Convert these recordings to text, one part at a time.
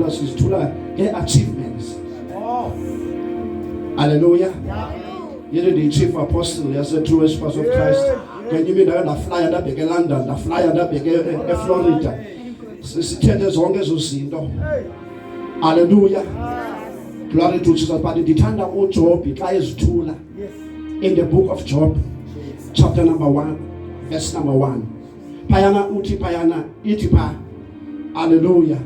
sizithula nge-achievements. Hallelujah. Yena the chief apostle yase True Worshippers of Christ. Kwenye mina ndaflya ndabheke eLondon, ndaflya ndabheke eFlorida. Sithende zonke ezo zinto. Hallelujah. Glory to Jesus. But ndithanda uJob xa ezithula. In the book of Job, chapter number 1, verse number 1. Payana uthi payana ithi pha. Hallelujah.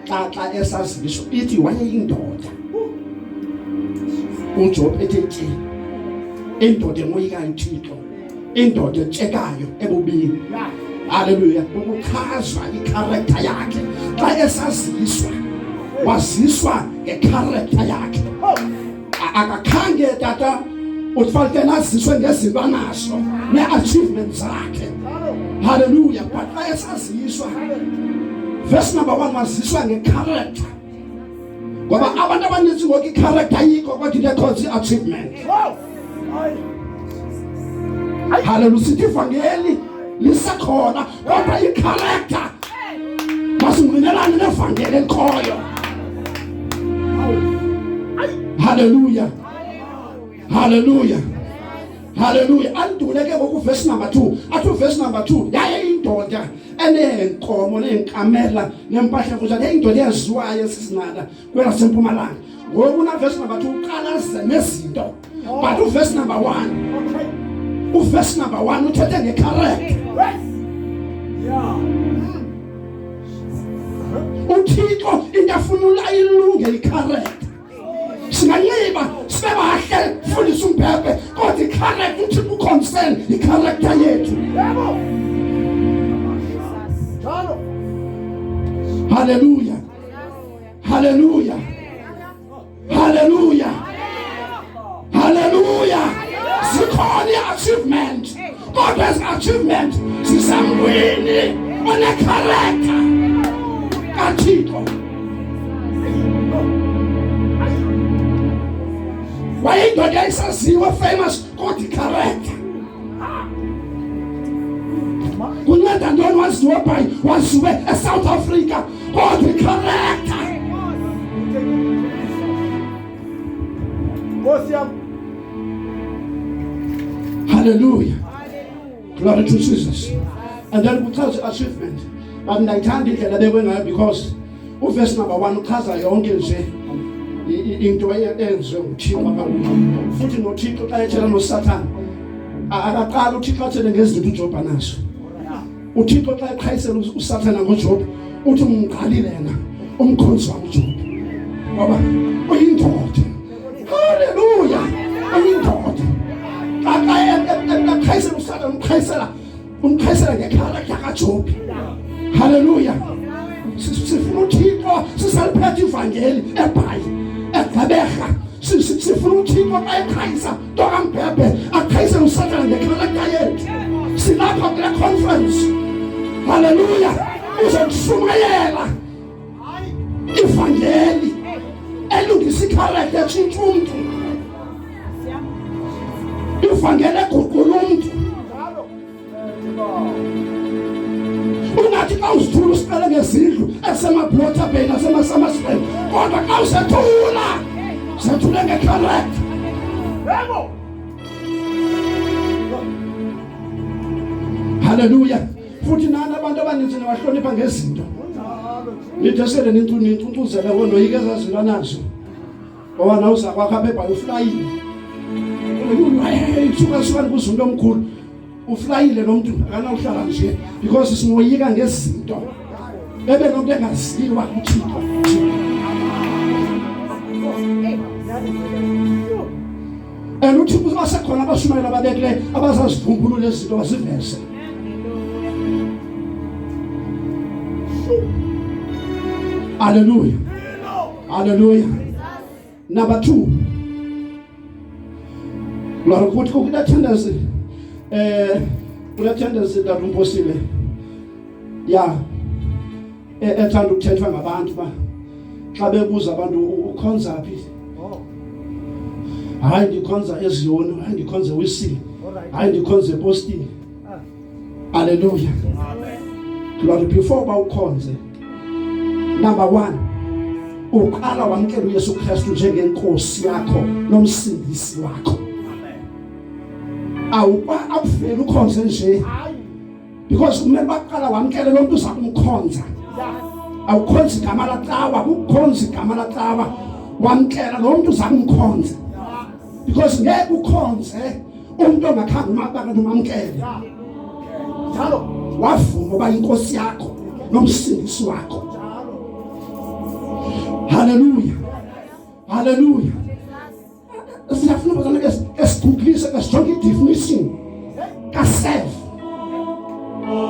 Xa esazisho ithi wayeyindoda. uJob ethi indoda emoyika uThixo, indoda etshekayo ebubini. Hallelujah. Ukuchazwa icharacter yakhe xa esaziswa, waziswa ngecharacter yakhe. Akakhange tata ufanele naziswe ngezinto anazo ne-achievements zakhe. Hallelujah. But xa esaziswa, verse number 1, waziswa ngecharacter. Ngoba abantu abaninzi ngoku icharacter yikho kodwa into ekhonza i-achievement. Hallelujah. Sithi ivangeli lisekhona kodwa icharacter masingqinelane nevangeli elikhoyo. Hallelujah. Hallelujah. Hallelujah. Anduleke ngoku verse number 2. Athi verse number 2 yaye indoda enenkomo nenkamela nempahla futhi indoda eyaziwayo sisinada kwela sempumalanga. Ngoku na verse number 2 uqalaze nezinto. But verse number 1. Verse number 1 uthethe ngecharacter. uThixo into afuna ilunge icharacter. Singayiba sibe bahle fundisa umbhebhe kodwa icharacter uthi uconcern icharacter yethu. Yebo. Hallelujah. Hallelujah. Hallelujah. Hallelujah. Sikhona achievement. God's achievement sisamweni one character kaThixo. Wayindoda esaziwa famous kodwa character. Kunceda ntoni waziwa by waziwe eSouth Africa kodwa character. Hallelujah. Glory to Jesus. And then we tell achievement. But ndayithanda indlela bekwe ngayo because verse number 1 uchaza yonke nje into eyenziwe nguThixo apha futhi noThixo xa etshela noSathane akaqala uThixo athele ngezinto uJob anazo. uThixo xa eqhayisela uSathane ngoJob uthi umqalile yena umkhonzi wamJob ngoba uyindoda. Hallelujah. Uyindoda. Eqhayisela uSathane umqhayisela ngecharacter kaJob. Hallelujah. Sifuna uThixo sisaliphethe ivangeli eBhayi eGqeberha. Sifuna uThixo xa eqhayisa ntokaMbhebhe aqhayisele uSathane ngecharacter yethu. Silapha kule conference. Hallelujah. Uzokushumayela ivangeli elungisa icharacter etshintsha umuntu. Ivangeli eguqula umuntu. Ungathi xa uzithula usiqale ngezindlu esemaBlotha Bay nasemaSummersville kodwa xa usethula sethule ngecharacter. Yebo. Hallelujah. Futhi nani abantu abaninzi nabahlonipha ngezinto. Nidesele nintuntuzele wona uyikeza zinto nazo. Ngoba nawe uzakwakha apha eBhayi uflyile. Suka kuzunto omkhulu. Uflyile nomuntu akana uhlala nje because simoyika ngezinto. Bebe nomuntu engaziwa uThixo. Uthixo basekhona abashumayela ababekile abazazivumbulula izinto baziveze. Hallelujah. Hallelujah. Number 2. Glory ukuthi kukulathandazi ulathandazi dalumbosile. Yeah. Ethanda ukuthethwa ngabantu ba xa bebuza abantu ukhonza phi. Hayi ndikhonza eZion, hayi ndikhonza eWesile. Hayi ndikhonza ePostini. Hallelujah. Amen. Glory before bawukhonze Number 1, uqala wamkela uYesu Kristu njengenkosi yakho nomsindisi wakho. Awufeli ukhonze nje because kumele baqala wamkele lo muntu uza kumkhonza. Awukhonzi igama lacawa, ukukhonza igama lacawa, wamkela lo muntu uza kumkhonza. Because ngeke ukhonze umuntu ongakhange umabaka nomamkele. Njalo wavuma ngoba inkosi yakho nomsindisi wakho. Hallelujah. Hallelujah. Siyafuna bazana esigooglisa kasijonge definition ka self.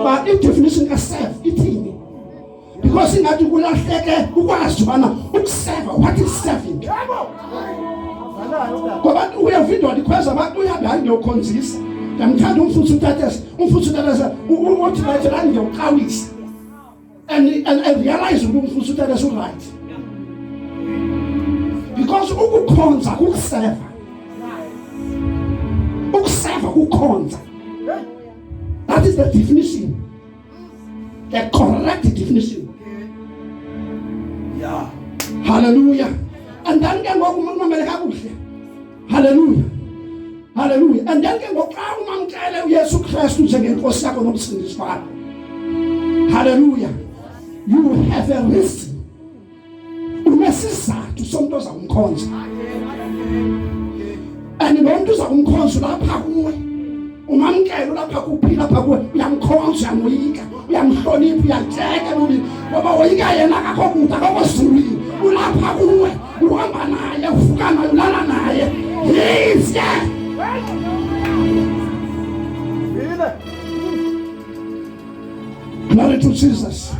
But the definition ka self ithini? Because ingathi kulahleke ukwazi ubana ukuserve, what is serving? Ngoba uyavidwa dikhweza abantu uyabayi ngiyokhonzisa. Ngiyamthanda umfuthu utatesa uthi bathi la ngiyawuqawisa. And realize ukuthi umfuthu utatesa right. Because ukukhonza kukuserve. Ukuserve kukhonza. That is the definition. The correct definition. Yeah. Hallelujah. And then ke ngoku umamele kakuhle. Hallelujah. Hallelujah. And then ke ngoku xa umamkele uYesu Kristu njengenkosi yakho nomsindisi wakho. Hallelujah. You have a reason. Unesizathu somuntu oza kumkhonza. And lo muntu oza kumkhonza lapha kuwe. Umamkele lapha kuphi lapha kuwe. Uyamkhonza, uyamoyika, uyamhlonipha, uyajeka lobi. Ngoba woyika yena akakho kude akakosuli. Ulapha kuwe, uhamba naye, uvuka naye, ulala naye. He's there. Glory to Jesus.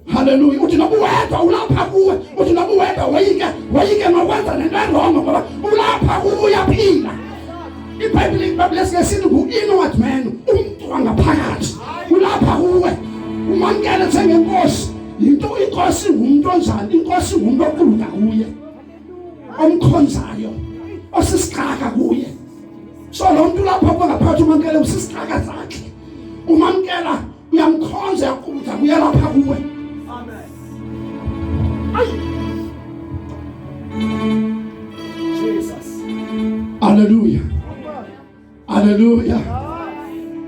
Hallelujah. Uthi nobuwedwa ulapha kuwe. Uthi nobuwedwa woyike nokwenza nento enrongo ngoba ulapha kuwe uyaphila. iBhayibheli lesithi ku-inward man, umuntu wangaphakathi. Ulapha kuwe. Umamkele njengenkosi. Into inkosi ngumuntu onjani? Inkosi ngumuntu oquluka kuye. Omkhonzayo. Osisiqhaka kuye. So lo muntu lapha ngaphakathi umamkele usisiqhaka zakhe. Umamkela uyamkhonza yaquluka kuye lapha kuwe. Jesus. Hallelujah. Hallelujah.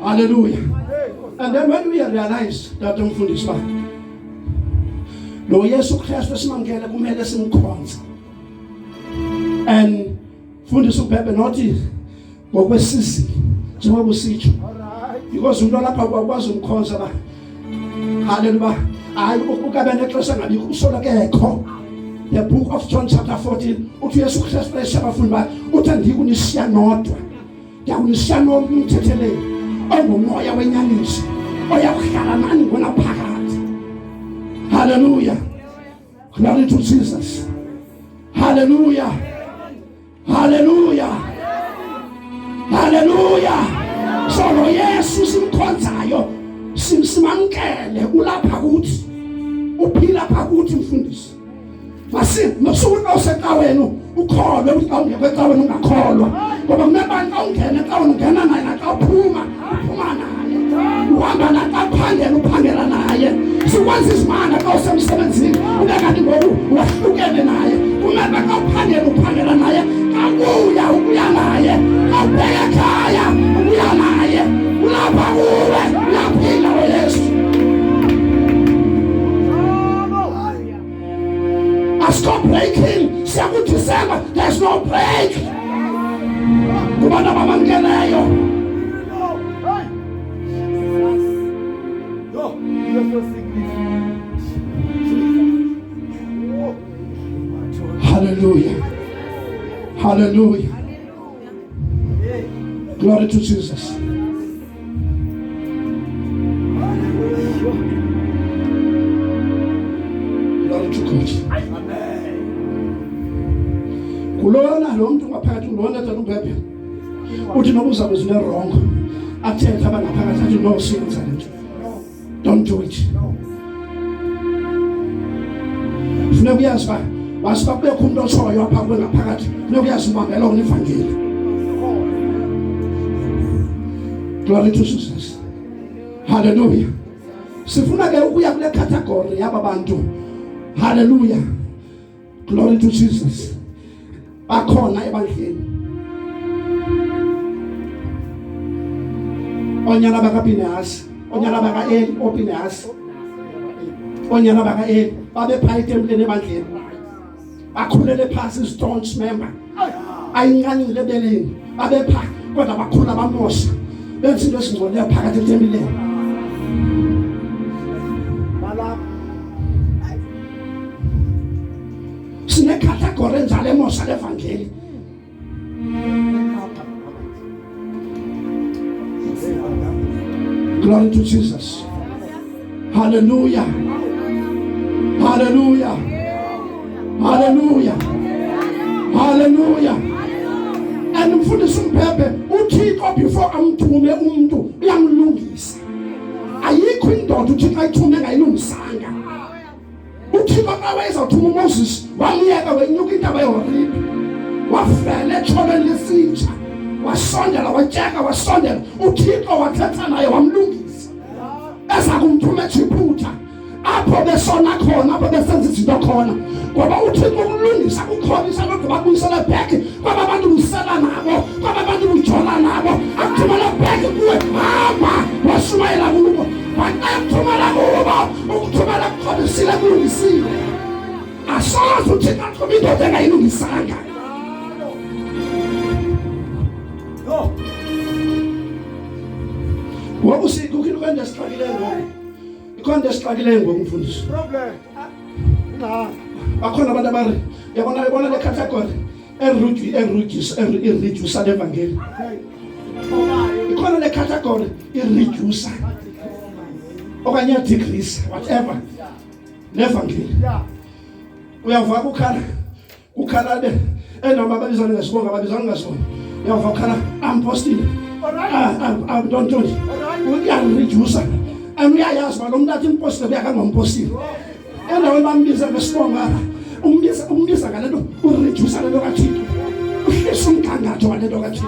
Hallelujah. And then when we realize that umfundisi lo Yesu Kristu simamkele kumele simkhonze. And mfundisi uBhebe nothi ngokwesizini njengoba usitsho. Because umuntu lapha kwakwazi umkhonza ba. Hallelujah. Hayi ukukabe nexesha ngabikho usola kekho. The book of John chapter 14 uthi Yesu Kristu eshabafundi ba uthi ndikunisiya nodwa. Ndiyakunisiya nomthetheleli ongumoya wenyaniso oyakuhlala nani ngona phakathi. Hallelujah. Glory to Jesus. Hallelujah. Hallelujah. Hallelujah. So lo Yesu simkhonzayo simamkele ulapha kuthi uphila phakuthi mfundisi. Masuku osecaweni ukholwe ukuthi awungekho ecaweni ungakholwa. Ngoba kunabantu awungena ecaweni ungena naye naxa uphuma naye. Uhamba naxa uphangela naye. Sikwazi izimanga xa usemsebenzini ubekade ngoku wahlukene naye. Kumele xa uphangela naye. Xa ubuya naye. Xa ubheka ekhaya ubuya naye. Ulapha kuwe uyaphila uYesu. Stop breaking. December, there's no break. Kubana bamamkeleyo. Hallelujah. Hallelujah. Glory to Jesus. Glory to God. Kulona lo muntu ngaphakathi ulona tata uBhebe uthi nokuza kwezine wrong athetha abangaphakathi athi no siyenza lento. Don't do it. Funa kuyazi ba wasiba kubekho umuntu oshoyo apha ngaphakathi funa kuyazi ubambela univangeli. Glory to Jesus. Hallelujah. Sifuna ke ukuya kule category yaba bantu Hallelujah. Glory to Jesus. Bakhona ebandleni. Onyana baka Pinehas, onyana baka Eli Pinehas. Onyana baka Eli babe phaya etempileni ebandleni. Bakhulele phasi stones member. Ayingani lebeleni. Babe phaya kodwa bakhula bamosha. Benza into esingcwele phakathi etempileni. Sine category njalo emosha levangeli. Glory to Jesus. Hallelujah. Hallelujah. Hallelujah. Hallelujah. And mfundisi uMphephe uThixo before amthume umuntu uyamlungisa. Ayikho indoda uThixo ayithume ngayilungisanga. uThixo xa wayezawuthuma uMoses wamyeka wenyuka intaba yeHorebe. Wafela etholeni lesitsha. Wasondela watyeka wasondela. uThixo wathetha naye wamlungisa. Eza kumthuma eJibutha. Apho besona khona apho besenza izinto khona. Ngoba uThixo ukulungisa ukukholisa lokho bakuyisela back. Kwaba abantu busela nabo, kwaba abantu bujola nabo. Akuthumela back kuwe mama washumayela kubo. Wakuthumela kubo, ukuthumela ukukholisile kulungisile. Asoze uThixo athuma indoda engayilungisanga. Ngoku sikukho kwenda siqalile ngoku. Ikhonde siqalile ngoku mfundisi. Problem. Bakhona abantu abari yabona le category reduce evangeli. Ikhona le category reduce okanye decrease whatever levangeli. Uyava ukhala le enoma babizana ngesibonga babizana ngesibonga. Uyava ukhala ampostile. Don't we are reduce and uyayazi lo muntu athi impostile uyakangompostile. Endaweni bambiza ngesibonga umbiza ngalento ureduce lento kaThixo. Uhlisa umgangatho walento kaThixo.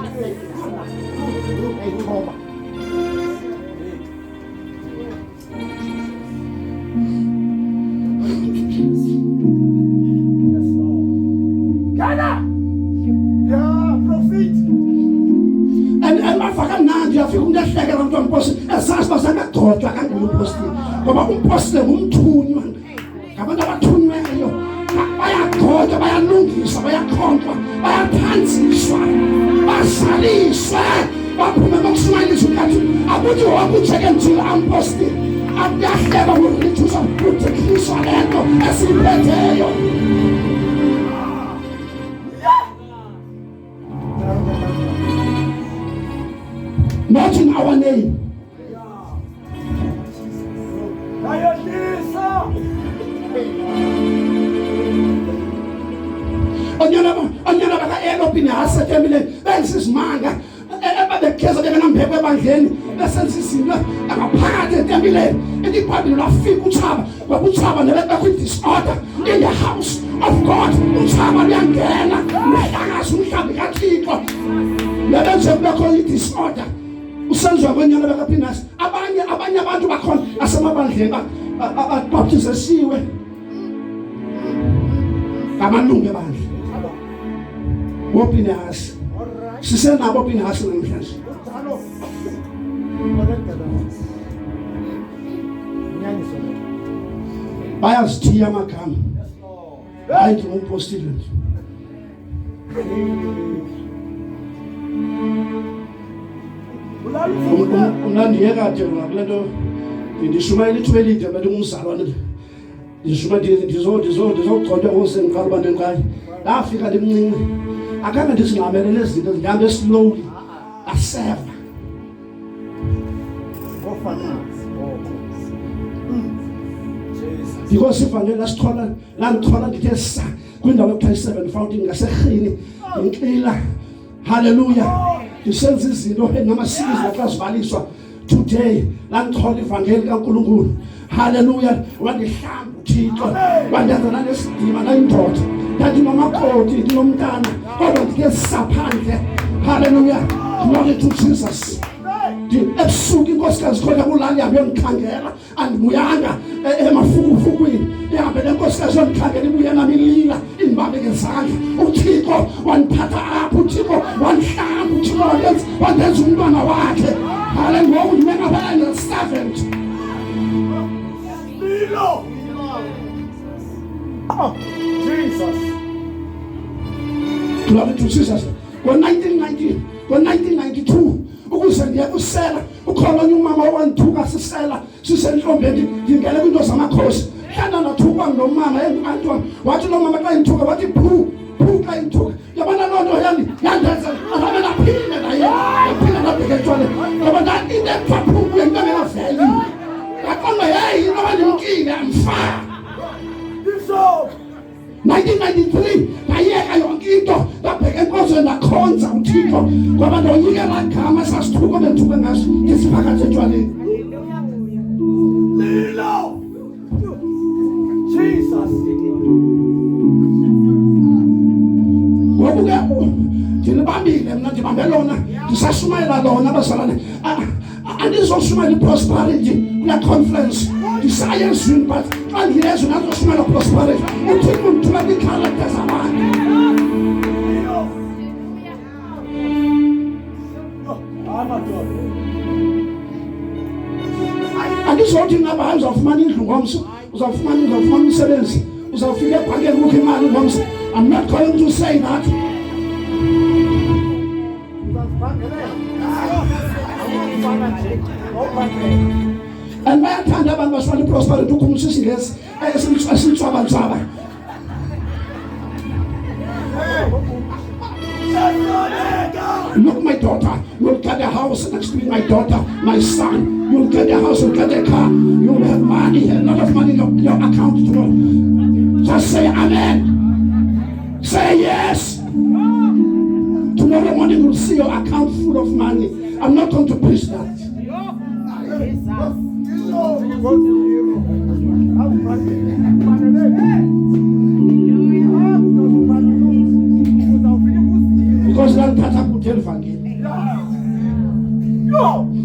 Uyafika umuntu ehlekela umuntu ompostile esazi basangagcotshwa kangumpostile ngoba umpostile ngumthunywa. Ngabantu abathunyweyo bayagcotshwa bayalungiswa bayakhontwa bayathanziswa bazaliswe baphume bokushumayelisa ukuthi akuthi wakutsheke njalo ampostile akuyahleba ukurithusa ukuthekiswa lento esiphetheyo. Not in our name. Onyana baka Eli Pinehas etempileni benza isimanga ebabekeza bengenamphephe ebandleni besenza izinto ngaphakathi etempileni. Ibhayibheli lafika uThaba ngoba uThaba nebekho i-disorder in the house of God. uThaba luyangena nedangazi umhlambi kaThixo lebenze bekho i-disorder. Usenziwa kwenyana baka Pinehas. Abanye abantu bakhona asemabandleni ababaptizesiwe ngamalungu ebandla. Pinehas sisenabo Pinehas namhlanje. Bayazithiya amagama hayi ngompostile. Unandiye kade ngakulento ndishumayela ithuba elide abantu umzalwane ndizogcotshwa ngosengiqala banenqayi. Ndafika ndimncinci akhange ndizinqamelele izinto ndihambe slowly aseva because ivangeli landithola ndithe sa kwindawo ekuthiwa 7 Fountain ngaserhini ngixila. Hallelujah. Ndisenza izinto engamasizwe akazivaliswa today landithola ivangeli kaNkulunkulu. Hallelujah. Wandihlamba uThixo wandenza nanesidima nayindoda ndandinomakoti ndinomntana kodwa ndike saphandle. Hallelujah. Glory to Jesus. Ebusuku inkosikazi khona kulali yabe yondikhangela andibuyanga emafukufukwini ihambe lenkosikazi ngizokhangela ibuye nami lila ingibambe ngezandla uThixo waniphatha apho uThixo wanhlamba uThixo wangenza umntwana wakhe haleluya umena phela servant Lilo oh Jesus Glory to Jesus ngo-1992 ukuze ndiye kusela ukholonye umama wanthuka sisela sisenhlombeni ngingele kwinto zamakhosi hlala nathukwa nomama engu-Antoine wathi lo mama xa inthuka wathi phu xa inthuka yabona loo nto yandenza azabe naphinde naye yaphinde nabheka etshwaleni yabona into ekuthiwa phu into engekaveli yaqonda yeyi inoba ndimkile amfaka 1993 ngayeka yonke into ngabheka enkozweni nakhonza uThixo ngoba ndoyike lagama sasithuka benthuke ngaso ngisiphakathi etshwaleni Lilo Jesus ngokuke ndilibambile mna ndibambe lona ndisashumayela lona bazalwane andizoshumayela i-prosperity kula conference ndisaye ezwini but xa ngiyezwe nazoshumayela prosperity uthini undithula kwi-character zabantu andizothi ngaba hayi uzawufumana indlu ngomso uzawufumana umsebenzi uzawufika ebhankeni kukho imali ngomso I'm not going to say that and bayathanda abantu bashwala i-prosperity ukhumisa isingesi esintswabantswaba Look, my daughter, you'll get a house next to me, my daughter, my son. You'll get a house, you'll get a car, you'll have money, a lot of money in your account tomorrow. Just say amen. Say yes. Tomorrow morning you'll see your account full of money. I'm not going to preach that. Because that tata could tell again. No.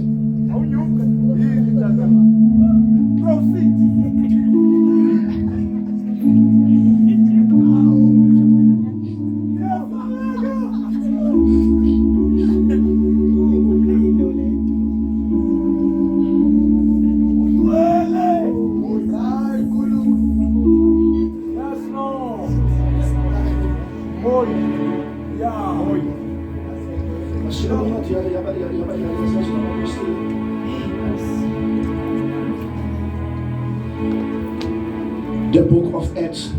The book of Acts,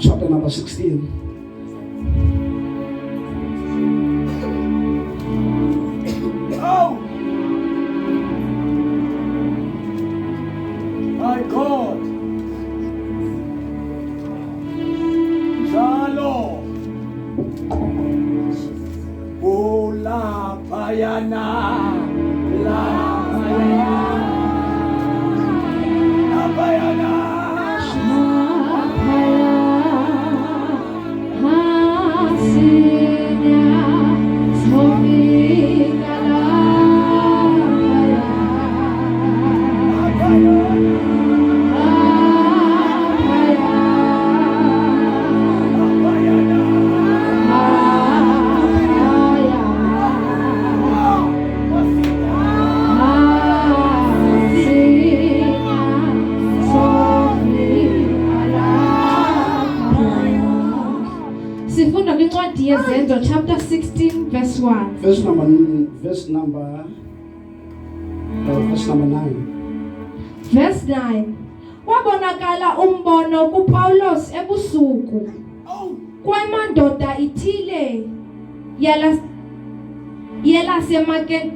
chapter number 16. Oh, my God. Shalom. Oh, la payana, la payana, la payana. Chapter 16 verse 1. Verse number 9. Verse 9. Wabonakala umbono kuPaulos ebusuku. Kwamandoda ithile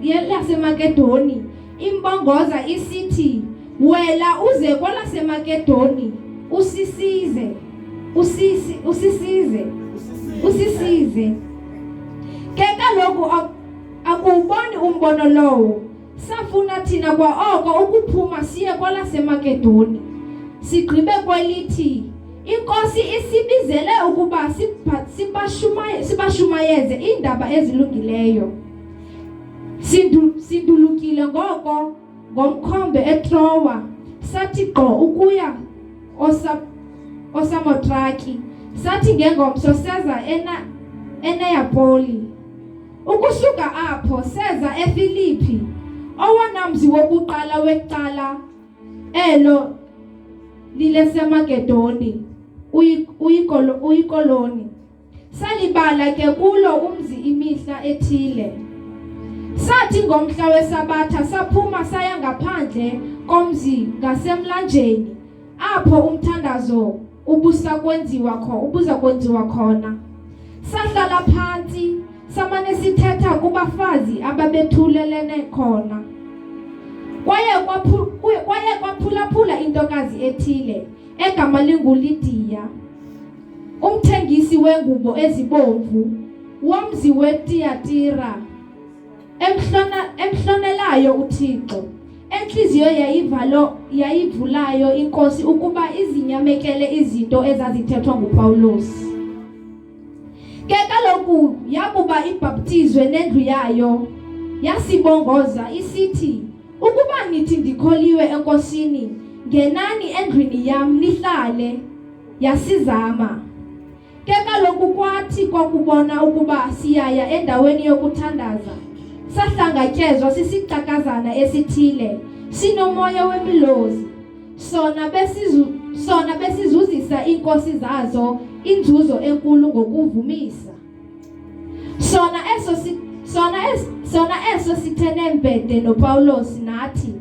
yelaseMakedoni imbongoza isithi wela uze kwelaseMakedoni usisize. Ke kaloku akuboni umbono lowo safuna thina kwa oko ukuphuma siye kwelaseMakedoni sigqibe kwelithi inkosi isibizele ukuba sibashumayeze indaba ezilungileyo sindulukile ngoko ngomkhombe eTrowa sathi gqo ukuya osamotraki sathi ngengomso seza eNeapoli. Ukusuka apho seza eFilipi, owona mzi wokuqala wecala elo lileseMakedoni, uyikoloni. Salibala ke kulo umzi imihla ethile. Sathi ngomhla weSabatha saphuma saya ngaphandle komzi ngasemlanjeni apho umthandazo ubuza kwenziwa khona. Sahlala phansi samane sithetha kubafazi ababethulelene khona. Kwaye kwaphulaphula intokazi ethile egama linguLidiya, umthengisi wengubo ezibomvu womzi weTiyatira, emhlonelayo uThixo. Enhliziyo yayivulayo inkosi ukuba izinyamekele izinto ezazithethwa nguPawulos. Ke kaloku yakuba ibhaptizwe nendlu yayo, yasibongoza isithi, ukuba nithi ndikholiwe enkosini, ngenani endlwini yam nihlale. Yasizama. Ke kaloku kwathi kwakubona ukuba siyaya endaweni yokuthandaza, sahlangatyezwa sisixakazana esithile, sinomoya wemilozi, sona besizuzisa iinkosi zazo inzuzo enkulu ngokuvumisa. Sona eso sithenembede noPawulos nathi,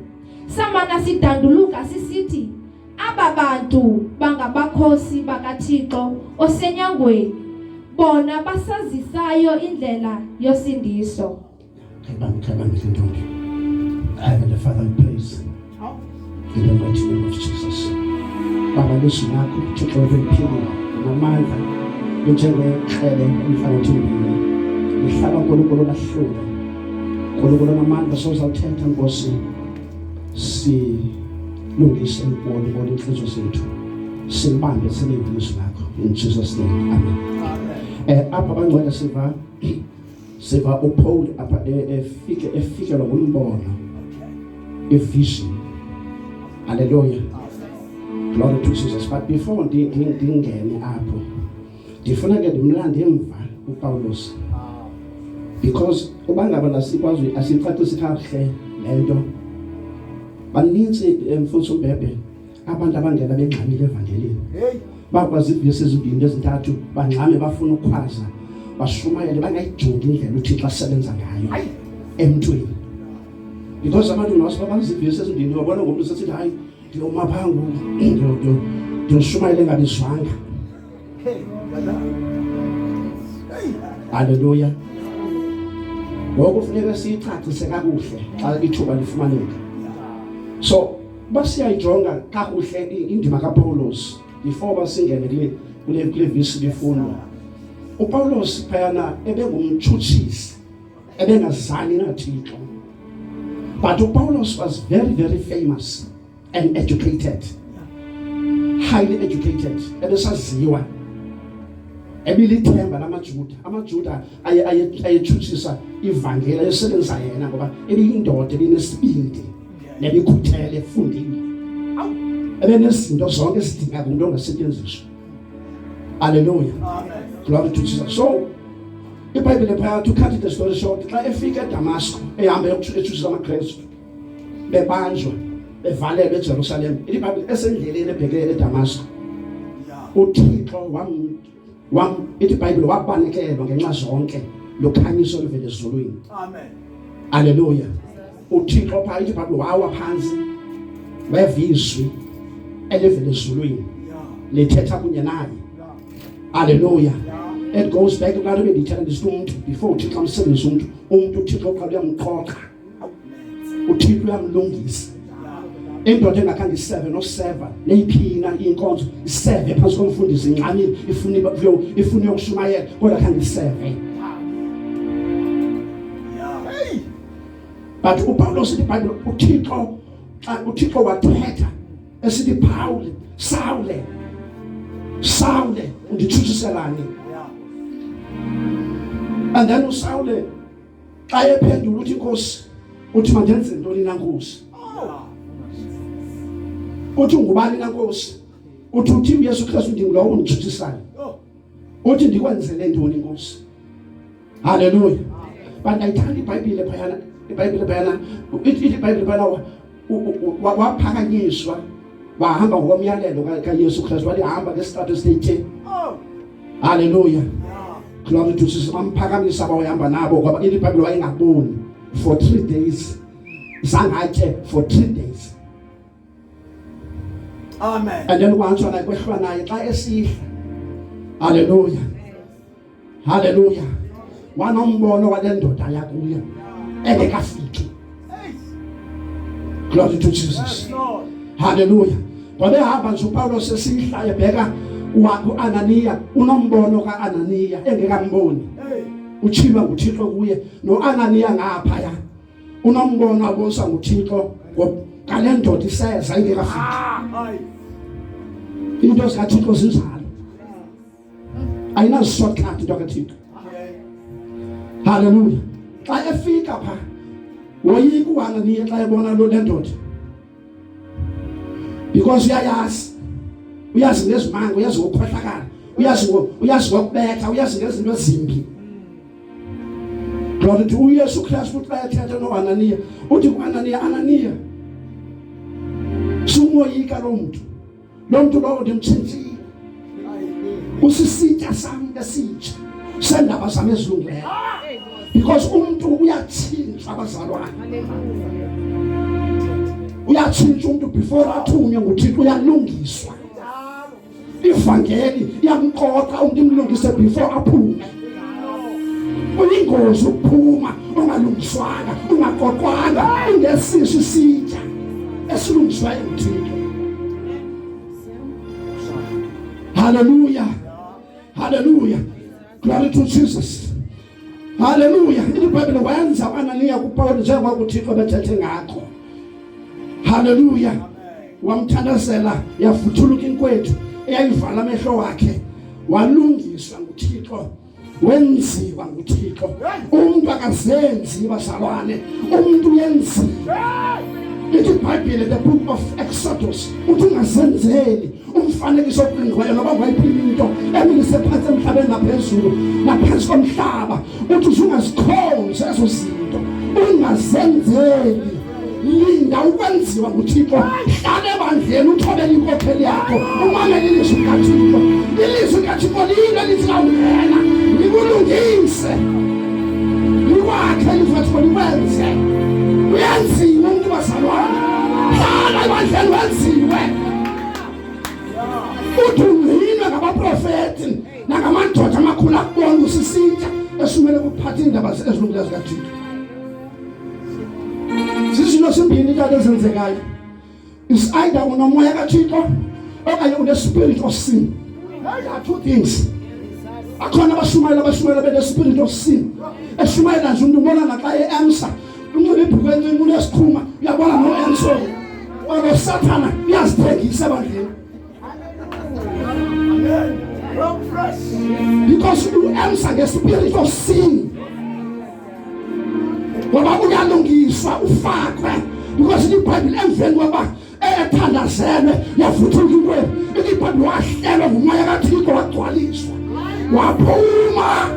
samana sidanduluka sisithi, aba bantu bangabakhosi bakaThixo osenyangweni, bona basazisayo indlela yosindiso. Heavenly Father, we praise in the mighty name of Jesus. Baba listen nakho Thixo wempilo namandla njengexhele umhlaba uthembile. Lihlaba uNkulunkulu lahlule. uNkulunkulu namandla sozawuthetha Nkosi silungise uNkulunkulu inhliziyo zethu. Silibambe silivise lakho in Jesus name. Amen. Apha bangcwele siva uPaul apha efikelwa ngumbono, vision. Hallelujah. Glory to Jesus. But before ndingene apho, ndifuna ke ndimlande emva uPawulos, because ubangaba lasikwazi asicacise kahle lento. Baninzi mfuthu umbebe abantu abangena bengxamile evangelini. Bakwazi ivesi ezibini ezintathu bangxame bafuna ukukhwaza, bashumayele bangayijongi indlela uThixo asebenza ngayo emntwini. Because abantu nabasibakwazi ivesi ezibini babona ngomuntu sesithi hayi ndiyoma phangu ndiyoshumayele ngabizwanga. Hallelujah. Ngoku kufuneka siyicacise kakuhle xa ithuba lifumaneka. So basiyayijonga kakuhle indima kaPawulos before basingene kule visi lifundwa. uPawulos phayana ebengumtshutshisi ebengazani naThixo. But uPawulos was very, very famous and educated, highly educated. Ebesaziwa ebilithemba lamaJuda. AmaJuda ayetshutshisa ivangeli esebenza yena ngoba ebiyindoda ebinesibindi nebikhuthele efundile. Ebenezinto zonke ezidinga umuntu ongasetyenziswa. Hallelujah. Amen. Glory to Jesus. So iBhayibhile phaya, to cut the story short, xa efika eDamasco ehamba etshutshisa amaKristu bebanjwa bevalelwe eJerusalem, iBhayibhile esendleleni ebheke eDamasco, uThixo iBhayibhile wabanikelwa ngenxa zonke lokhanyiso oluvela ezulwini. Amen. Hallelujah. uThixo phaya iBhayibhile wawa phansi wevizwi elivela ezulwini lethetha kunye naye. Hallelujah. It goes back to God when he tells this umuntu before uThixo amsebenzisa umuntu uThixo uqala uyamqoqa, uThixo uyamlungisa. Indoda engakhange iseve noseva neyiphina inkonzo iseve phansi komfundisi incane ifuna yokushumayela kodwa khange iseve. But uPawulos iBhayibhile uThixo wathetha esithi Paul Saule unditshuthiselani. And then uSaule xa ephendula uthi Nkosi, uthi mandenze ntoni na Nkosi? Uthi ngubani na Nkosi? uthi uYesu Kristu ndingulo ungitshuthisayo uthi ndikwenzele ntoni inkosi haleluya bantu ayithanda iBhayibhile phayana iBhayibhile phayana ithi iBhayibhile phayana waphakanyiswa bahamba ngokomyalelo kaYesu Kristu walihamba ngestrato state haleluya glory to Jesus bamphakamisa abahamba nabo ngoba iBhayibhile wayengaboni for 3 days zangathe for 3 days amen and then kwantsho naye kwehlwa naye xa esihla haleluya haleluya wanombono walendoda yakuyo engekafiki glory to Jesus haleluya babe hamba nje uPaulos esihla ebheka uAnaniya unombono kaAnaniya engekamboni uchilwa nguThixo kuye noAnaniya ngapha ya unombono abonsa nguThixo ngalendoda iseza ingekafiki into zikaThixo zinjalo ayina shortcut into kaThixo haleluya xa efika pha woyika uAnaniya xa ebona lo lendoda because uyazi ngezimanga uyazi ngokukhohlakala uyazi ngokubetha uyazi ngezinto ezimbi glory to uYesu Kristu xa ethetha noAnaniya uthi kuAnaniya Ananiya sumoyika lo muntu lo ndimtshintshile usisitya sami esitsha sendaba zami ezilungileyo because umuntu uyatshintshwa abazalwane uyatshintshwa umuntu before athunywe nguThixo uyalungiswa ivangeli iyamqoqa umuntu imlungise before aphume uyingozi ukuphuma ungalungiswanga ungaqoqwanga ungesiso isitya esilungiswayo nguThixo hallelujah hallelujah glory to Jesus hallelujah iBhayibhile wenza uAnaniya kuPawulu njengoba uThixo bethethe ngakho hallelujah wamthandazela yavuthuluka inkwethu eyayivala amehlo wakhe walungiswa nguThixo wenziwa nguThixo umuntu akazenzi bazalwane umuntu uyenziwa iBhayibhile the book of Exodus uthi ungazenzeli umfanekiso oqingqiweyo noba ngayiphi into emilise phansi emhlabeni naphezulu naphansi komhlaba uthi usungazikhonzi ezo zinto ungazenzeli linda ukwenziwa nguThixo hlale ebandleni uthobele inkokheli yakho umamele ilizwi likaThixo ilizwi likaThixo lilo lizawungena likulungise likwakhe ilizwi likaThixo likwenze uyenziwe umuntu bazalwane hlala ebandleni wenziwe uthi ungqinwe ngabaprofeti nangamadoda amakhulu akubona usisitya esumele kuphatha indaba ezilungileyo zikaThixo zizinto zimbini into ezenzekayo is either unomoya kaThixo okanye une spirit of sin. There are two things. Akhona abashumayela bene spirit of sin eshumayela nje umuntu ubona naxa eEmsa umuntu ibhukweni unesikhuma uyabona noEmso olo Sathana uyazithengisa ebandleni because uEmsa ngespirit of sin ngoba uyalungiswa ufakwe because iBhayibhile emveni kwaba ethandazelwe yavuthuluka inkwethu iBhayibhile wahlelwa ngumoya kaThixo wagcwaliswa waphuma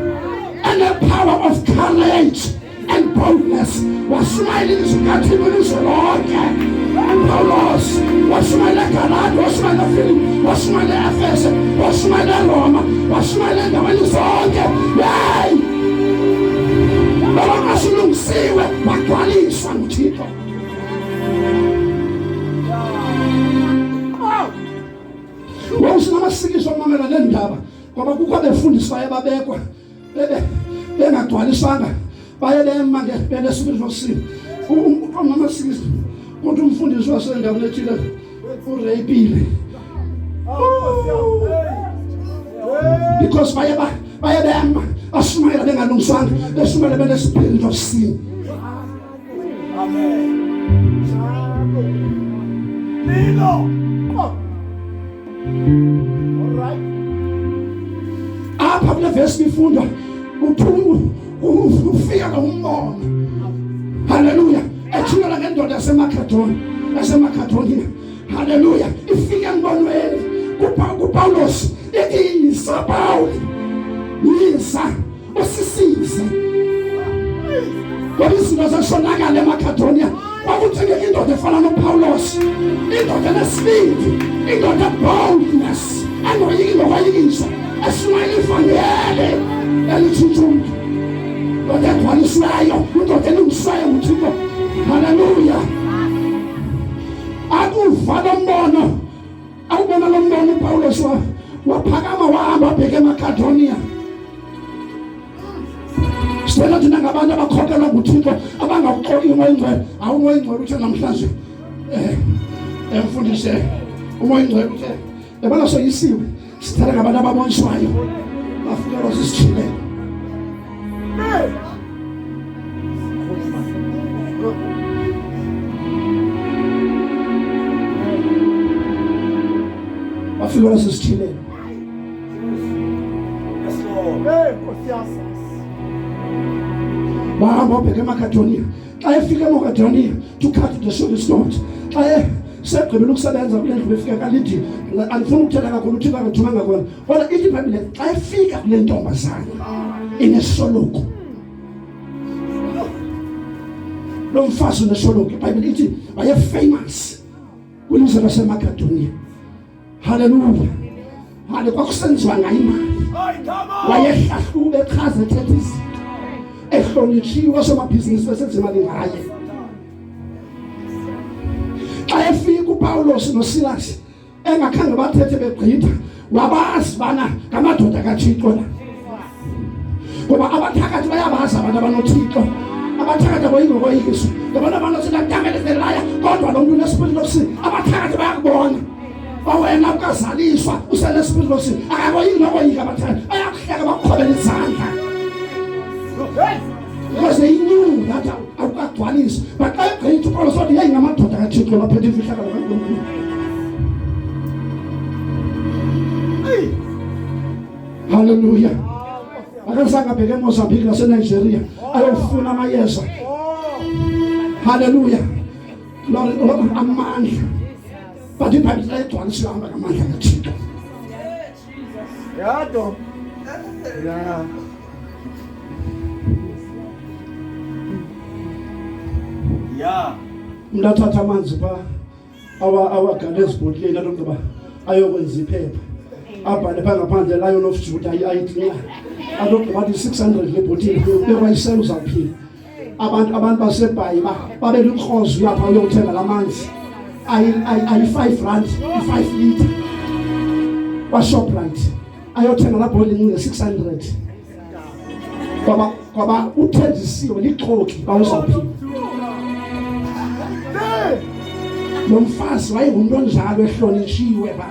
and the power of courage and boldness washumayela ilizwi likaThixo ilizwe lonke uPawulos washumayela eGalati washumayela eFilipi washumayela eEfese washumayela eRoma washumayela endaweni zonke hey baba kasilungisiwe wagcwaliswa nguThixo wawusinamasikiso mamela nendaba ngoba kukho abefundiswayo babekwa bengagcwaliswanga bayelema ngespirit of sin umamasikiso kodwa umfundisi wasendaweni ethile ureyipile because bayebema ashumayela bengalungiswanga beshumayela bene spirit of sin amen Nino all right apha kule verse bifundwa ufika umbono haleluya ethula ngendoda yaseMakedoniya haleluya ifika embonweni kuPawulos ithi yisa Pawuli yisa usisize ngoba izinto zashonakala eMakedoniya kwakuthengeka indoda efana noPawulos, indoda enesibindi, indoda boldness anoyiki nokwayikiswa eshumayela ivangeli elitshintsha umuntu, indoda egcwalisiweyo, indoda elungiswayo nguThixo. Haleluya. Akuva lo mbono, awubona lo mbono uPawulos waphakama wahamba wabheka eMakedoniya. Sicela thina ngabantu abakhokelwa nguThixo abangawuxoki umoya ingcwele. Umoya ingcwele uthe namhlanje emfundise umoya ingcwele uthe yabona soyisiwe sithela ngabantu ababoniswayo bafikelwa sisithile. Bafikelwa sisithile. Wahamba wabheka eMakedoniya. Xa efika eMakedoniya, to cut the short story, xa segqibela ukusebenza kule ndlu efika kalithi andifuna ukuthetha kakhulu uThixo akathumanga kona, kodwa ithi iBhayibhile xa efika kule ntombazana inesoluku, lo mfazi unesoluku, iBhayibhile ithi wayefamous kwilizwe laseMakedoniya. Haleluya. Hale kwakusenziwa ngayo imali, wayehlahlube echaza ethetha izinto, ehlonitshiwe somabhizinisi besenza imali ngaye. Xa efika uPawulos noSilas engakhange bathethe begqitha, wabazi bana ngamadoda kaThixo la, ngoba abathakathi bayabazi abantu abanoThixo, abathakathi abayingokoyikiswa ngabantu abanosinadamelezelayo, kodwa lo muntu unesipiriti of sin abathakathi bayakubona. Wena ukazaliswa usenesipiriti of sin akakoyiki nokoyika, abathakathi bayakuhleka bakukhobela izandla because they knew that awukagcwalisi. But xa egqitha uPawulos wathi yeyi ngamadoda kaThixo baphethe imfihlakalo kaNkulunkulu. Haleluya. Akazange abheke eMozambique naseNigeria ayofuna amayeza. Haleluya. Amandla. But iBhayibhile ayigcwalisa uhamba ngamandla kaThixo. Yado. Yeah. Yeah. Mntathatha amanzi pha awagale ezibhotileni alokuba ayokwenza iphepha. Abhale pha ngaphandle Lion of Judah ayidinga. Alokuba bathi 600 lebhotile bekwayisela uzawuphila. Abantu baseBhayi babe likhozi lapha uyothenga lamanzi. Ayi 5 rand, 5 liter. Wa Shoprite ayothenga la bottle nge 600. Kwaba uthenzisiwe lixoki bawuzaphila. Lo mfazi wayengumuntu onjalo ehlonitshiwe ba.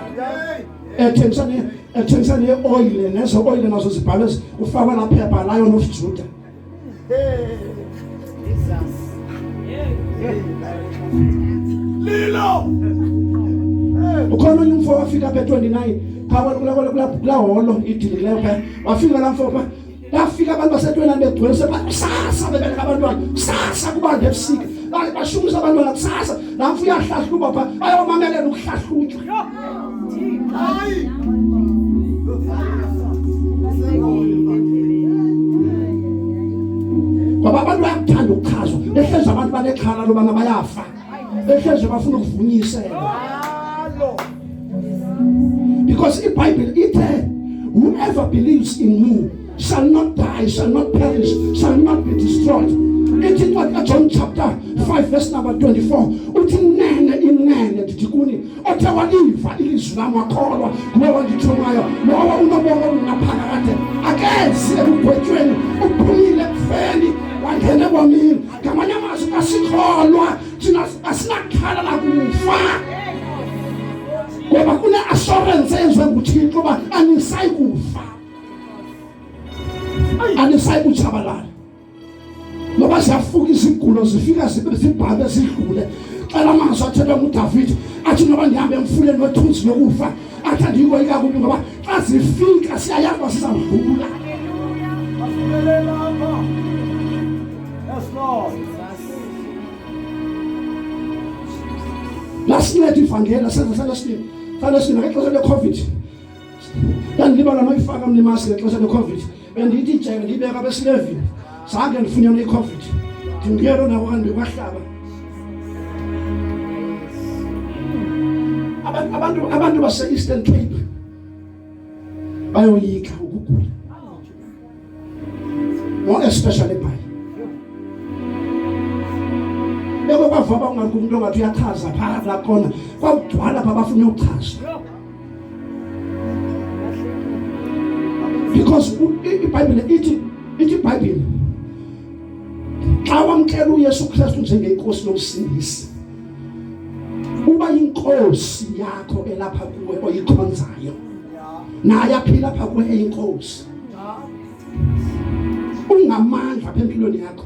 Ethengisana neoil nezo oil nazo zibhalwe ufakwa la phepha Lion of Judah. Lilo. Ukhona umfo wafika phe 29 phakathi kula holo idilileyo phe wafika la mfo pha bafika abantu basetweni begcwele kusasa bebeleka abantwana kusasa kubantu ebusika bashumisa abantwana kusasa la mfo uyahlahluba pha ayomamelela ukuhlahlutywa. Hayi. Ngoba abantu bayakuthanda ukuchazwa behleze abantu banekhala loba ngabayafa behleze bafuna ukuvunyisela. Because iBhayibhile ithi whoever believes in me shall not die, shall not perish, shall not be destroyed. Ithi incwadi John chapter 5 verse number 24 uthi inene ndithi kuni othe waliva ilizwi lami wakholwa nguwe wandithumayo lowa unobomi unaphakade akezi ekugwetyweni uphumile ekufeni wangena ebomini. Ngamanye amazwi asikholwa thina asinakhala lakufa ngoba kune assurance enziwe nguThixo uba anisayi kufa, anisayi kutshabalala. Ngoba siyafuka izigulo zifika zibhabhe zidlule. Xa la mazwi athethwa nguDavid athi noba ndihambe emfuleni wethunzi lokufa athi andiyikoyi kakubi ngoba xa zifika siyayazi uba sizawudlula. Yes, Lord. Lasinceda ivangeli senza selesini Sana sina ngexesha le-COVID. Ndandilibala noyifaka mna imaski ngexesha le-COVID. Bendithi ijeke ndiyibeka besilevini. Zange ndifunyanwe i-COVID. Ndingelo nawo kanti kwahlaba. Abantu base-Eastern Cape bayoyika ukugula. More especially eBhayi. Beko kwavaba ungathi umuntu ongathi uyachaza phakathi la khona. Kwagcwala pha bafuna ukuchaza. Because iBhayibhile ithi iBhayibhile xa wamkela uYesu Kristu njengenkosi nomsindisi uba inkosi yakho elapha kuwe oyikhonzayo naye aphila pha kuwe eyinkosi ungamandla empilweni yakho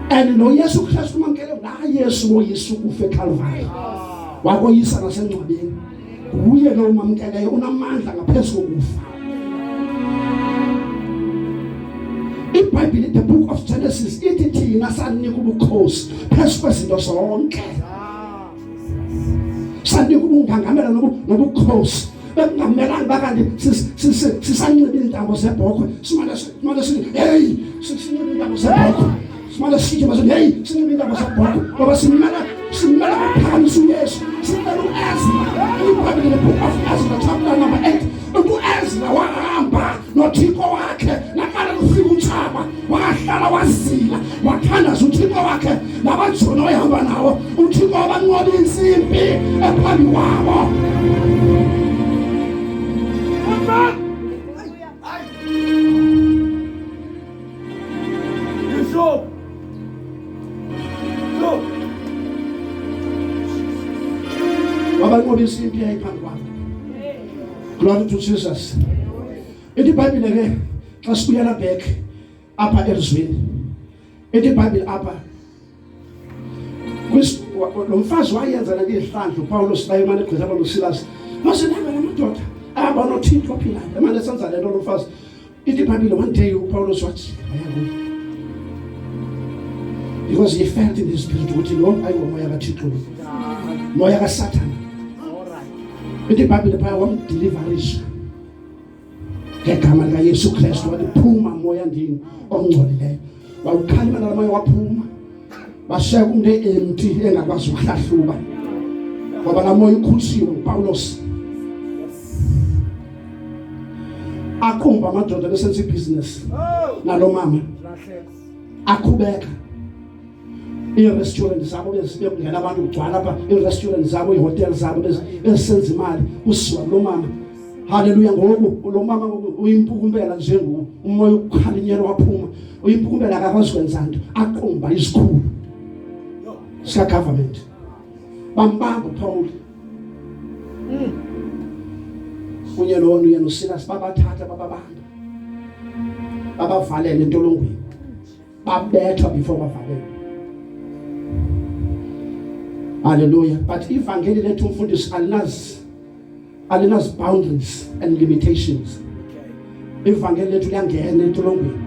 and lo Yesu Kristu mamkele la Yesu woyisa ukufa eCalvary wakoyisa nasengcwabeni uye lo mamkeleyo unamandla ngaphezulu kokufa. iBhayibhile the book of Genesis ithi thina sanika ubukhosi phezu kwezinto zonke. Sanika ubungangamela nobukhosi bekungamelanga bakanti sisanxiba intambo zebhokhwe simane hey sinxiba intambo zebhokhwe simane sithi bazo hey sinxiba intambo zebhokhwe ngoba simela baphakamisa uYesu simela uEzra. iBhayibhile the book of Ezra chapter number 8 uEzra wahamba noThixo wakhe naqala kufika uThaba wahlala wazila wathandaza uThixo wakhe nabajona ohamba nawo uThixo wabanqoba insimbi ephambi kwabo. Wabanqoba insimbi ephambi kwabo. Glory to Jesus. iBhayibhile ke xa sibuyela back apha elizweni iBhayibhile apha lo mfazi wayenza le ihlandlo uPawulos la emane egqitha loSilas wasenaba namadoda ahamba noThixo ophilayo emane senza le nto lo mfazi. iBhayibhile one day uPawulos wathi because he felt in his spirit ukuthi lo ayingomoya kaThixo moya kaSathane. iBhayibhile phaya wamdeliverisha ngegama likaYesu Kristu wathi phuma moya ndini ongcolileyo wawukhalima la moya waphuma bashaya umuntu empty engakwazi ukuhlahluba ngoba la moya ukhusiwe uPawulos. Akumba amadoda besenza ibusiness nalo mama akhubeka i-restaurant zabo bezibekungena abantu ugcwala apha i-restaurant zabo i-hotel zabo besenza imali usiwa lo mama. Haleluya. Ngoku lo mama uyimpukumbela njengoba umoya ukukhalinyela waphuma uyimpukumbela akakwazi kwenza nto aqumba isikhulu sika government bambamba uPaul kunye noSilas babathatha babavalele entolongweni babethwa before bavalele. Hallelujah. But ivangeli lethu umfundisi alinazi boundaries and limitations. Ivangeli lethu liyangena entolongweni.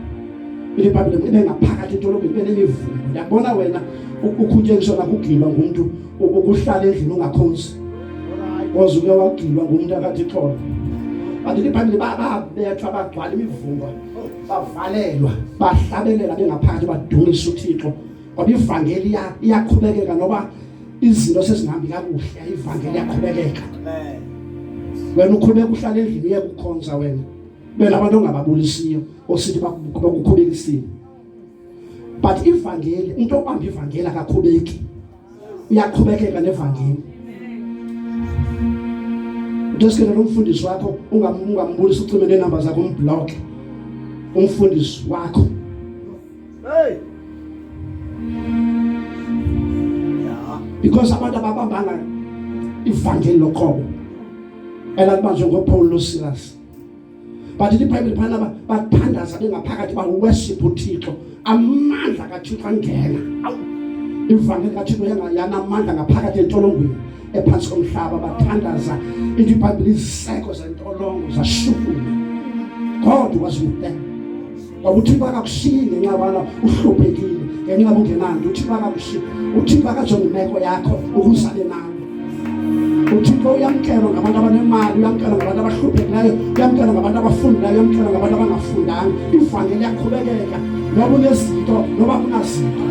iBhayibhile ibe ngaphakathi entolongweni benemivumo. Uyabona wena ukhunyekiswa nakugilwa ngumuntu ukuhlala endlini ungakhonzi. Wazuke wagilwa ngumuntu akathi xolo. Kanti iBhayibhile babethwa bagcwala imivumo bavalelwa bahlabelela bengaphakathi badungisa uThixo. Ngoba ivangeli iyaqhubekeka noba izinto sezingahambi kakuhle ivangeli yaqhubekeka. Wena ukhuleka uhlala endlini uye kukhonza wena bela abantu ongababulisiyo osithi bakukhubekisile. But ivangeli umuntu obamba ivangeli akakhubeki uyaqhubekeka nevangeli. Desikele lo mfundisi wakho ungambulisa ucime nenamba zakho umblock umfundisi wakho. Because abantu ababambanga ivangeli loqobo elabanjwe ngoPaul noSilas. But iBhayibhile phana bathandaza bengaphakathi worship uThixo amandla kaThixo angena. Ivangeli kaThixo yanamandla ngaphakathi entolongweni ephansi komhlaba bathandaza iBhayibhile iziseko zentolongo zashukuma. God was with them. Wabuthixo akakushiyi ngenxa bana uhluphekile ngenxa bungenanto uThixo akakushi uThixo akajonga imeko yakho ukuzale nawe uThixo uyamkela ngabantu abanemali uyamkela ngabantu abahluphekayo uyamkela ngabantu abafundayo uyamkela ngabantu abangafundanga ivangeli yaqhubekeka noba unezinto noba unazinto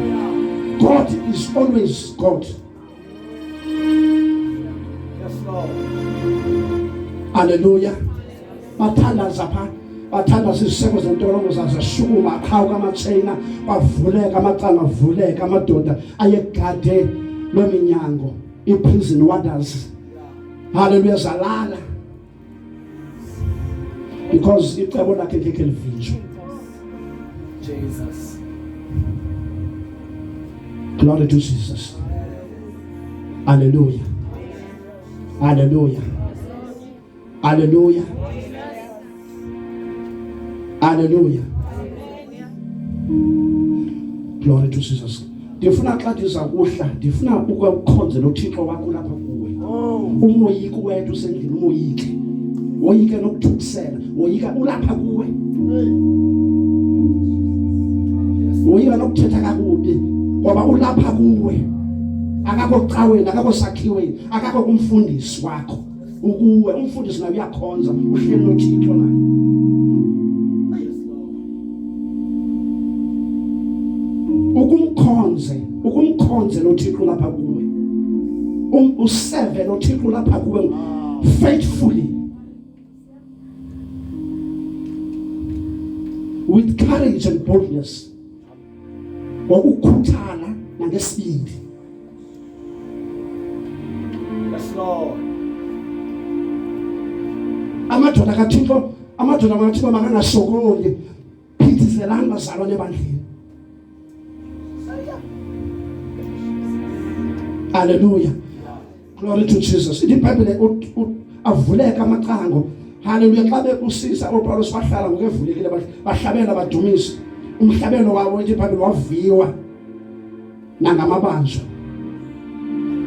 God is always God. Yes, Lord. Hallelujah. Bathandaza pha bathandaza iziseko zentolongo zazashukuma aqhawuka amathena bavuleka amacala avuleka amadoda ayegade leminyango iprison warders. Hallelujah zalala because icebo lakhe ngeke livinjwe. Jesus. Glory to Jesus. Hallelujah. Hallelujah. Hallelujah. Hallelujah. Glory to Jesus. Ndifuna xa ndizakuhla ndifuna ukukhonzela uThixo wakho lapha kuwe. Umoyiki wethu sendlini umoyiki. Woyike nokuthukisela, woyika ulapha kuwe. Woyika nokuthetha kakubi ngoba ulapha kuwe. Akakho caweni, akakho sakhiweni, akakho kumfundisi wakho. Ukuwe umfundisi naye uyakhonza, uhleli noThixo naye. Ukumkhonze noThixo lapha kuwe. Useve noThixo lapha kuwe faithfully. With courage and boldness. Ngokukhuthala nangesibindi. Yes, Lord. Amadoda kaThixo, amadoda kaThixo makangasokoli. Phithiselani bazalwane ebandleni. Hallelujah. Glory to Jesus. iBhayibheli avuleka amacango. Hallelujah. Xa bekusisa uPawulos bahlala ngokuvulekile bahlabela badumisa. Umhlabelo wabo iBhayibheli waviwa nangamabanjwa.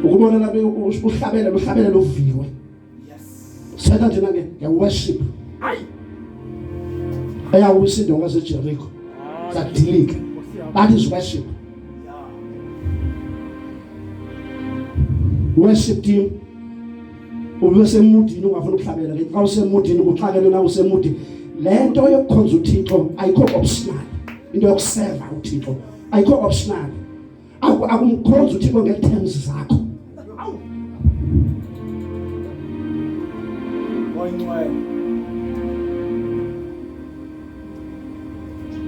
Ukubona la uhlabele loviwe. Setha thina ke worship. Hayi. Ayawusindo ngaseJericho. Sadilika. That is worship. Worship team. Ubesemudini ungafuna ukuhlabela ke xa usemudini uxakele na usemudini. Lento yokukhonza uThixo ayikho optional. Into yokuseva uThixo ayikho optional. Akumkhonza uThixo ngeterms zakho.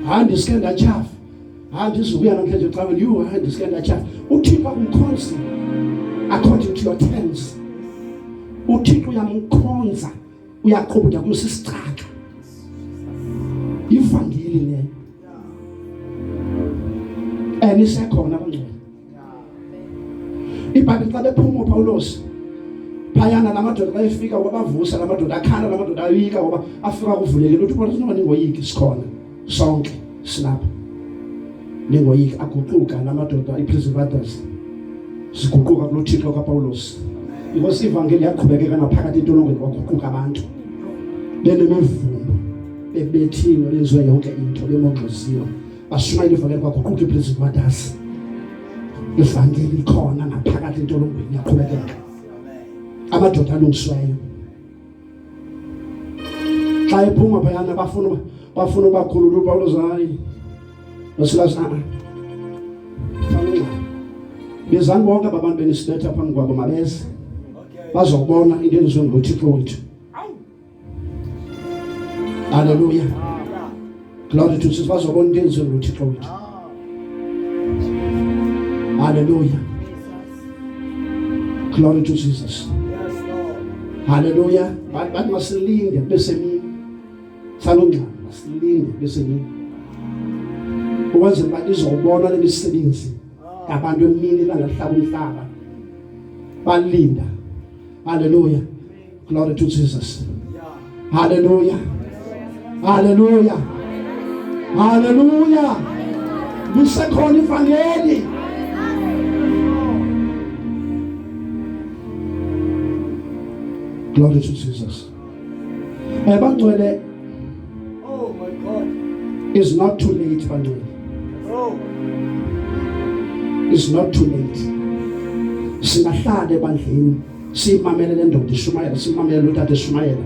Handi skenda chafu. Handi sibuya namhlanje travel you handi skenda chafu. uThixo akumkhonza according to your terms. uThixo uyamkhonza uyaqhubeka kusisicaka. Ivangeli le. Enisekhona abangcwele. iBhayibheli xa bephuma uPawulos phayana lamadoda bayefika wabavusa lamadoda akhala lamadoda ayika ngoba afika kuvulekile uthi bona sinoma ningoyiki sikhona sonke silapha ningoyiki aguquka lamadoda iprison warders siguquka kuloThixo kaPawulos because ivangeli yaqhubekeka naphakathi entolongweni kwaguquka abantu benemivumbo bebethiwe lenziwe yonke into bemonqoziwe bashumayela ivangeli kwaguquka iprison warders. Ivangeli ikhona naphakathi entolongweni yaqhubekeka. Amadoda alungisiweyo xa ephuma phayana bafuna ubakhulula uPawulos hayi noSilas bezani bonke abantu benisiletha phambi kwabo mabeze bazobona into enziwe nguThixo wethu. Hallelujah. Glory to Jesus. Bazobona into enziwe nguThixo wethu. Hallelujah. Glory to Jesus. Hallelujah. Bathi masilinde bese mina. Salungqa masilinde bese mina. Ukwenza ukuthi izobona lemisebenzi ngabantu emini la ngahlaba umhlaba. Balinda. Hallelujah. Glory to Jesus. Hallelujah. Hallelujah. Hallelujah. Lisekhona ivangeli. Glory to Jesus. Bangcwele. Oh my God. It's not too late, bangcwele. Oh. It's not too late. Singahlala ebandleni simamele le ndoda ishumayela, simamele utata ishumayela,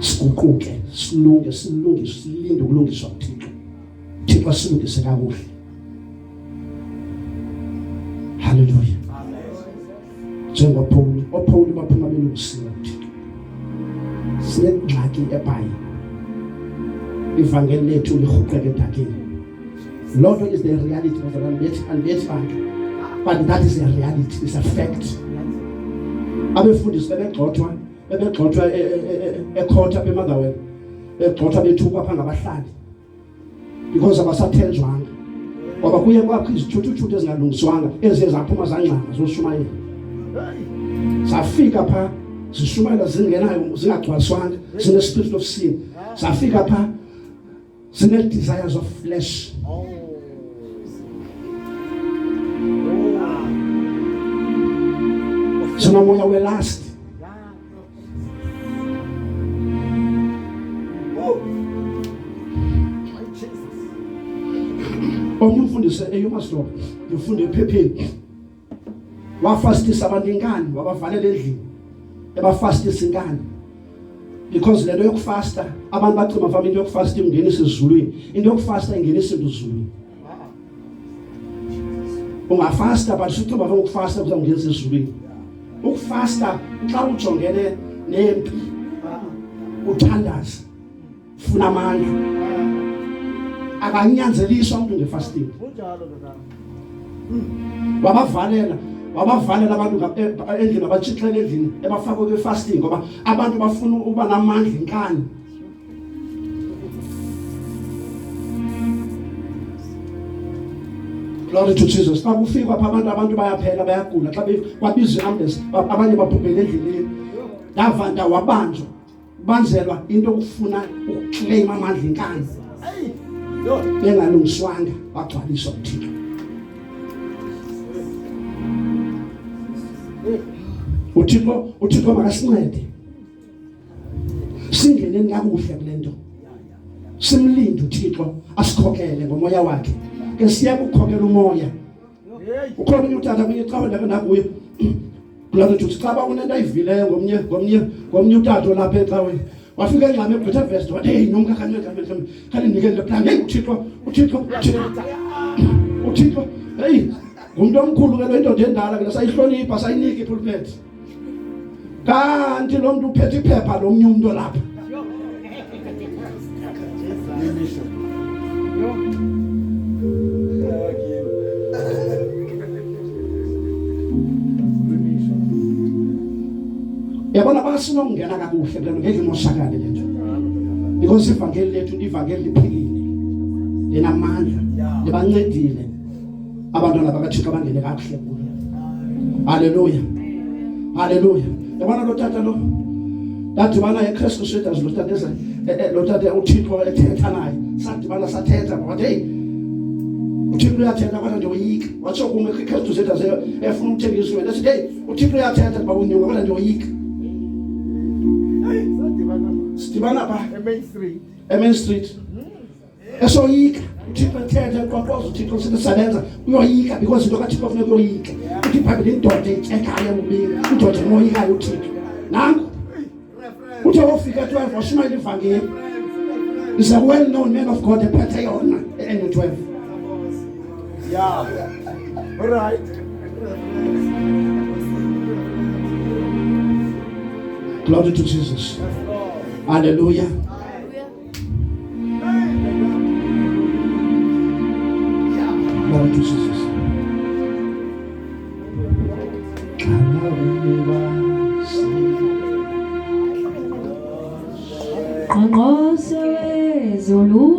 siguquke, silunge, silinde ukulungiswa kuThixo. Thixo asilungise kakuhle. Hallelujah. NjengoPaul baphuma belungisiwe kuThixo. Sinengxaki eBhayibheli. Ivangeli lethu lihuqeke edakeni. Lord is the reality of the land, but that is a reality, it's a fact. Abefundisi bebegxothwa ekhotha beMotherwell, begxothwa bethukwa pha ngabahlali because abasathenjwanga. Ngoba kuye kwakho izithuthu ezingalungiswanga eziye zaphuma zangxama zoshumayela. Safika pha zishumayela zingenayo, zingagcwaliswanga, zine spirit of sin. Safika pha zine desires of flesh. Moya we last. Umfundisi eyomastro ufunde ephepheni wafastisa abantu inkani wabavalela endlini ebafastisa inkani because lento yokufasta abantu bacima mfama into yokufasta ingenisa ezulwini, into yokufasta ingenisa ezulwini. Ungafasta but usucima mfama ukufasta kuzawungenisa ezulwini. Ukufasta xa ujongene nempi uthandaza ufuna amandla akanyanzeliswa umuntu ngefasting. Wabavalela abantu endlini abatshixele endlini ebafakwe kwefasting ngoba abantu bafuna uba namandla inkani. Glory to Jesus. Xa kufika pha abantu bayaphela bayagula xa kwabiza iambulance abanye babhubhele endleleni. Davanda wabanjwa banzelwa into okufuna ukuclaim amandla inkani. Bengalungiswanga bagcwaliswa uThixo. uThixo makasincede. Singeneni kakuhle kulento. Simlinde uThixo asikhokele ngomoya wakhe. Ke siya ukukhokela umoya. Ukhona utata kuyicawa nakuye. Glory to xa bakunento ayivileyo ngomnye utata olapha ecaweni. Wafika engxame eGqitha Vest wathi hey nomka khani nikele plan hey uThixo hey umuntu omkhulu ke lo indoda endala ke sayihlonipha sayinika ipulpit. Kanti lo muntu uphethe iphepha lomnye umuntu olapha. Yabona basinongena kakuhle lento ngeke moshakale lento. Because ivangeli lethu livangeli liphilile. Linamandla, libancedile. Abantwana bakaThixo bangene kakuhle kulo. Hallelujah. Hallelujah. Yabona lo tata lo. Dadibana eChristu Street as lo tata uThixo ethetha naye. Sadibana sathetha bathi hey uThixo uyathetha kodwa nje uyika. Watsho kume eChristu Street as efuna ukuthengisa wena. Sithi hey uThixo uyathetha bawunyuka kodwa nje uyika. Sidibana pha Main Street. Esoyika uThixo ethetha kwaxoza uThixo sisebenza uyoyika because into kaThixo kufuneka uyoyika. Uthi iBhayibheli indoda etsekayo ubini, indoda emoyikayo uThixo. Nanku uthe wofika 12 washumayela ivangeli. Is a well-known man of God ephethe yona e-12. Yeah. All right. Glory to Jesus. Hallelujah. Glory to Jesus. Angose wezulu